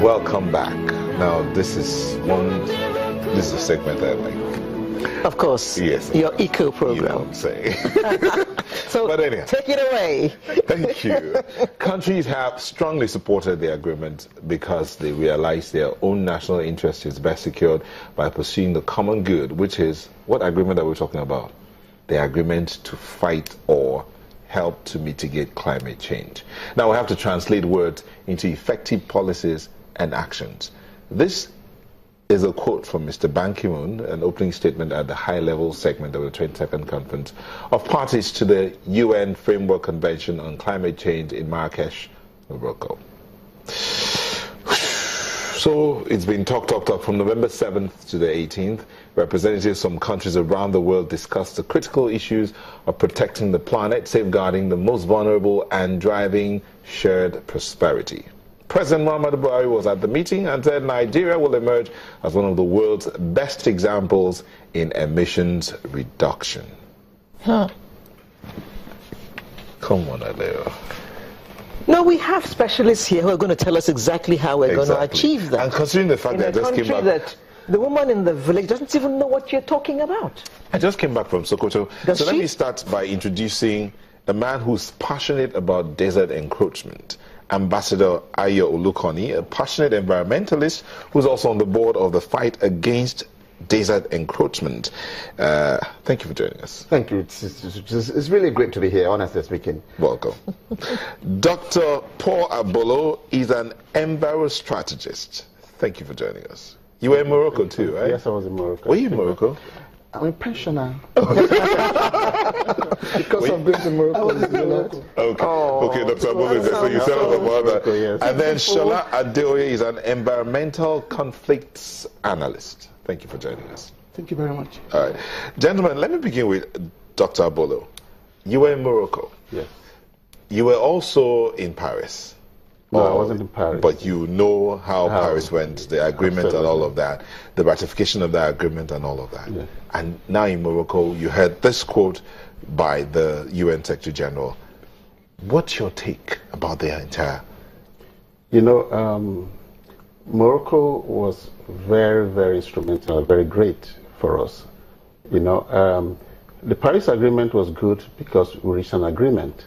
Welcome back. Now, this is a segment I like. Of course. Yes. Your eco program. You know what I'm saying. So, but anyhow, take it away. Thank you. Countries have strongly supported the agreement because they realize their own national interest is best secured by pursuing the common good, which is what agreement are we talking about? The agreement to fight or help to mitigate climate change. Now, we have to translate words into effective policies and actions. This is a quote from Mr. Ban Ki-moon, an opening statement at the high-level segment of the 22nd Conference of Parties to the UN Framework Convention on Climate Change in Marrakech, Morocco. So it's been talk from November 7th to the 18th. Representatives from countries around the world discussed the critical issues of protecting the planet, safeguarding the most vulnerable, and driving shared prosperity. President Muhammadu Buhari was at the meeting and said Nigeria will emerge as one of the world's best examples in emissions reduction. Huh. Come on, Aleo. No, we have specialists here who are going to tell us exactly how we're going to achieve that. And considering the fact that I just came back, that the woman in the village doesn't even know what you're talking about. I just came back from Sokoto. Let me start by introducing a man who's passionate about desert encroachment. Ambassador Ayo Olukoni, a passionate environmentalist who's also on the board of the Fight Against Desert Encroachment. Thank you for joining us. Thank you. It's really great to be here, honestly speaking. Welcome. Dr. Paul Abolo is an envirostrategist. Thank you for joining us. You were in Morocco too, right? Yes, I was in Morocco. Were you in Morocco? I'm a pensioner. Because I've been to Morocco. Okay, okay, Dr. Abolo, so you tell us about that. Yes. And then Shola Adeoye is an environmental conflicts analyst. Thank you for joining us. Thank you very much. All right. Gentlemen, let me begin with Dr. Abolo. You were in Morocco. Yes. You were also in Paris. No, I wasn't in Paris. But you know how Paris went, the agreement and all of that, the ratification of that agreement and all of that. Yeah. And now in Morocco, you heard this quote by the UN Secretary General. What's your take about the entire? You know, Morocco was very, very instrumental, very great for us. You know, the Paris Agreement was good because we reached an agreement.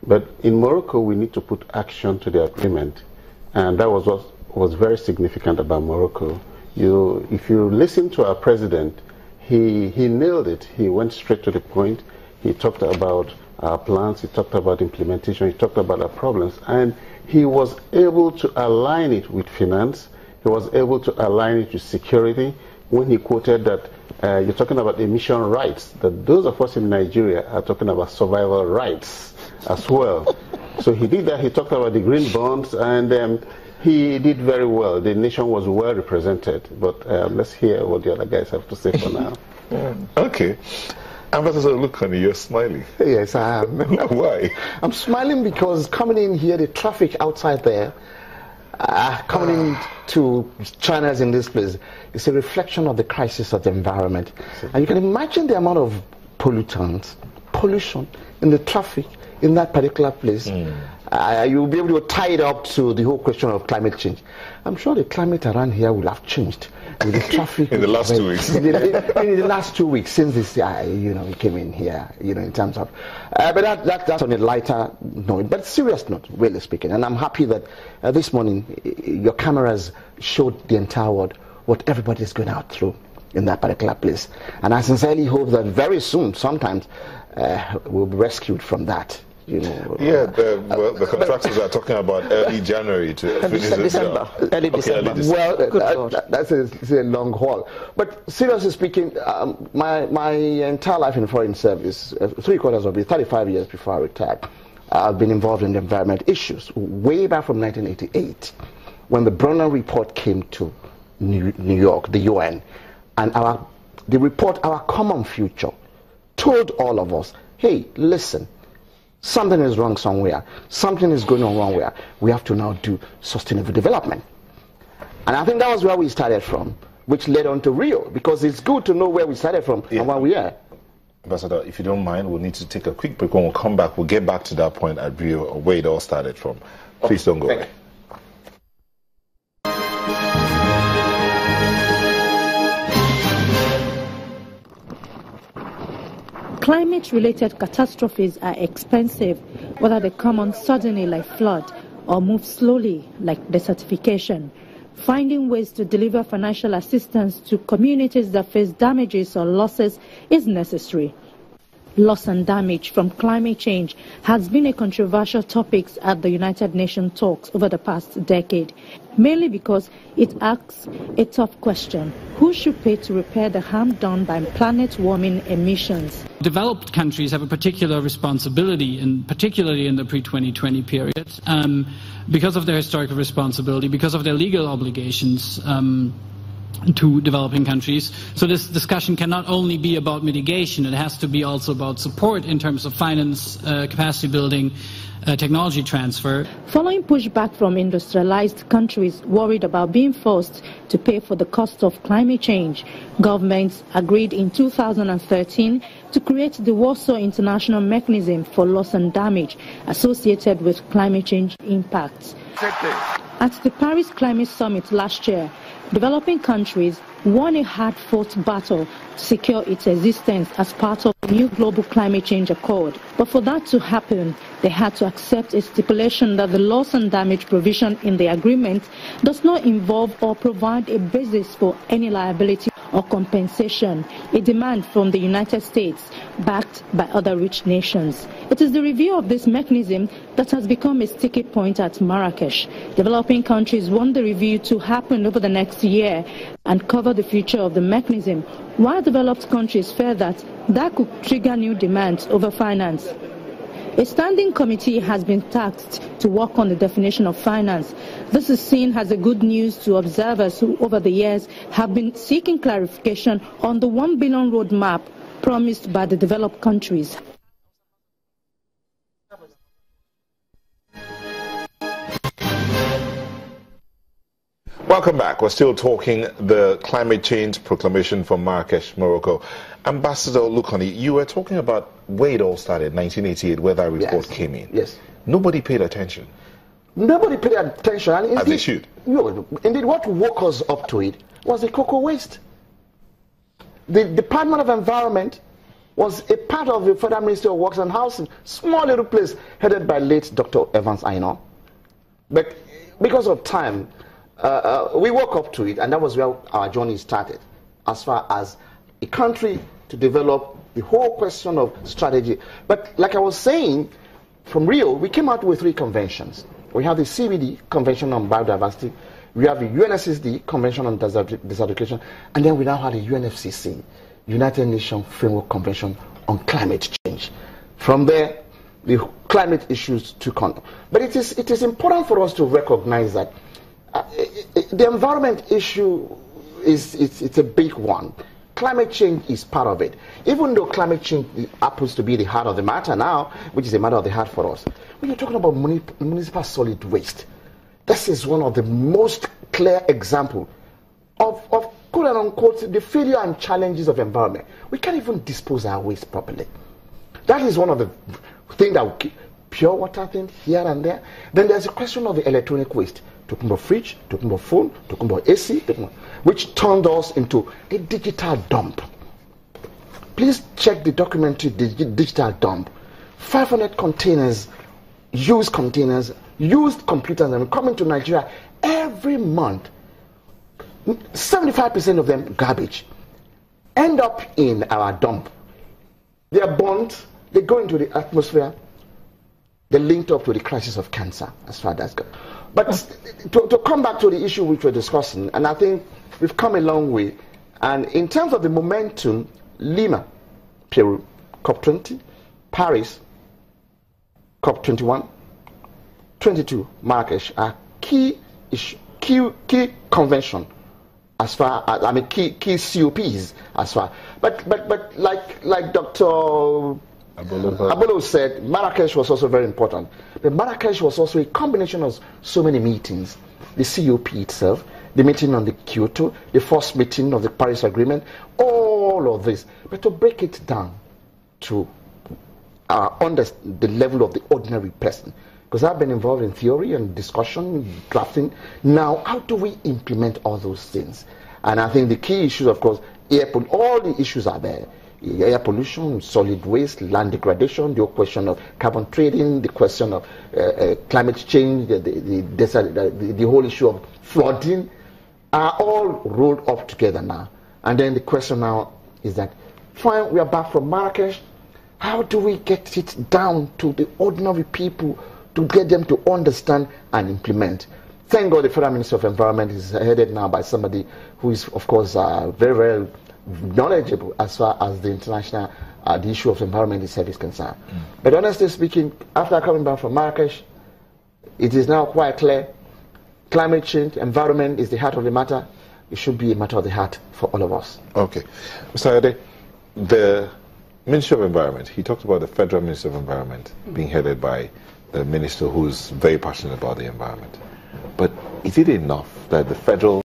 But in Morocco, we need to put action to the agreement. And that was what was very significant about Morocco. If you listen to our president, he nailed it. He went straight to the point. He talked about our plans. He talked about implementation. He talked about our problems. And he was able to align it with finance. He was able to align it with security. When he quoted that you're talking about emission rights, that those of us in Nigeria are talking about survival rights as well. So he did that. He talked about the green bonds, and he did very well. The nation was well represented. But let's hear what the other guys have to say for now. Okay. Ambassador, look, honey, you're smiling. Yes, I am. Why? I'm smiling because coming in here, the traffic outside there, coming into China's in this place, it's a reflection of the crisis of the environment. And you can imagine the amount of pollutants, pollution in the traffic in that particular place. You'll be able to tie it up to the whole question of climate change. I'm sure the climate around here will have changed with the traffic in the last 2 weeks. in the last 2 weeks since this, we came in here, in terms of. But that's on a lighter note, but serious note, really speaking. And I'm happy that this morning your cameras showed the entire world what everybody is going out through in that particular place. And I sincerely hope that very soon, sometimes, we'll be rescued from that. Yeah, the contractors are talking about early January to finish December. Early December. Well, that's a long haul. But seriously speaking, my entire life in foreign service, 3/4 of it, 35 years before I retired, I've been involved in the environment issues. Way back from 1988, when the Brunner report came to New York, the UN, and the report, Our Common Future, told all of us, hey, listen, something is wrong somewhere. Something is going on wrong where we have to now do sustainable development. And I think that was where we started from, which led on to Rio, because it's good to know where we started from and where we are. Ambassador, if you don't mind, we'll need to take a quick break. When we come back, we'll get back to that point at Rio, where it all started from. Please don't go away. Climate-related catastrophes are expensive, whether they come on suddenly like flood or move slowly like desertification. Finding ways to deliver financial assistance to communities that face damages or losses is necessary. Loss and damage from climate change has been a controversial topic at the United Nations talks over the past decade, mainly because it asks a tough question: who should pay to repair the harm done by planet-warming emissions? Developed countries have a particular responsibility, and particularly in the pre-2020 period, because of their historical responsibility, because of their legal obligations to developing countries. So this discussion can not only be about mitigation, it has to be also about support in terms of finance, capacity building, technology transfer. Following pushback from industrialized countries worried about being forced to pay for the cost of climate change, governments agreed in 2013 to create the Warsaw International Mechanism for Loss and Damage associated with climate change impacts. At the Paris Climate Summit last year, developing countries won a hard-fought battle to secure its existence as part of the new global climate change accord. But for that to happen, they had to accept a stipulation that the loss and damage provision in the agreement does not involve or provide a basis for any liability or compensation, a demand from the United States backed by other rich nations. It is the review of this mechanism that has become a sticky point at Marrakech. Developing countries want the review to happen over the next year and cover the future of the mechanism, while developed countries fear that could trigger new demands over finance. A standing committee has been tasked to work on the definition of finance. This is seen as a good news to observers who over the years have been seeking clarification on the 1 billion roadmap promised by the developed countries. Welcome back. We're still talking the climate change proclamation from Marrakech, Morocco. Ambassador Lukani, you were talking about where it all started, 1988, where that report came in. Yes. Nobody paid attention. Nobody paid attention. And indeed, as they should. No, indeed, what woke us up to it was the cocoa waste. The Department of Environment was a part of the Federal Ministry of Works and Housing, small little place headed by late Dr. Evans Aino. But because of time, we woke up to it, and that was where our journey started, as far as a country to develop the whole question of strategy. But like I was saying, from Rio, we came out with 3 conventions. We have the CBD, Convention on Biodiversity, we have the UNSSD, Convention on Desertification, and then we now have the UNFCCC, United Nations Framework Convention on Climate Change. From there, the climate issues took on. But it is important for us to recognize that the environment issue it's a big one. Climate change is part of it. Even though climate change happens to be the heart of the matter now, which is a matter of the heart for us, when you're talking about municipal solid waste, this is one of the most clear examples of quote and unquote the failure and challenges of environment. We can't even dispose our waste properly. That is one of the things that will keep pure water things here and there. Then there's a question of the electronic waste. Talking about fridge, talking about phone, talking about AC, which turned us into a digital dump. Please check the documentary, the digital dump. 500 containers, used computers, and coming to Nigeria every month. 75% of them garbage end up in our dump. They are burnt, they go into the atmosphere, they're linked up to the crisis of cancer, as far as that's goes. But to come back to the issue which we're discussing, and I think we've come a long way, and in terms of the momentum, Lima, Peru, COP20, Paris, COP21, 22, Marrakech are key convention as far as, I mean, key COPs as far. But like Dr. Abolo said, Marrakech was also very important. But Marrakech was also a combination of so many meetings. The COP itself, the meeting on the Kyoto, the first meeting of the Paris Agreement, all of this. But to break it down to under the level of the ordinary person. Because I've been involved in theory and discussion, drafting. Now, how do we implement all those things? And I think the key issues, of course, airport, all the issues are there. air pollution, solid waste, land degradation, the whole question of carbon trading, the question of climate change, the whole issue of flooding, are all rolled up together now. And then the question now is that, fine, we are back from Marrakech. How do we get it down to the ordinary people to get them to understand and implement? Thank God the Federal Minister of Environment is headed now by somebody who is, of course, very, very knowledgeable as far as the international, the issue of environment itself is concerned. But honestly speaking, after coming back from Marrakech, it is now quite clear climate change, environment is the heart of the matter. It should be a matter of the heart for all of us. Okay. Mr. Ade, the Ministry of Environment, he talked about the Federal Ministry of Environment being headed by the minister who's very passionate about the environment. But is it enough that the federal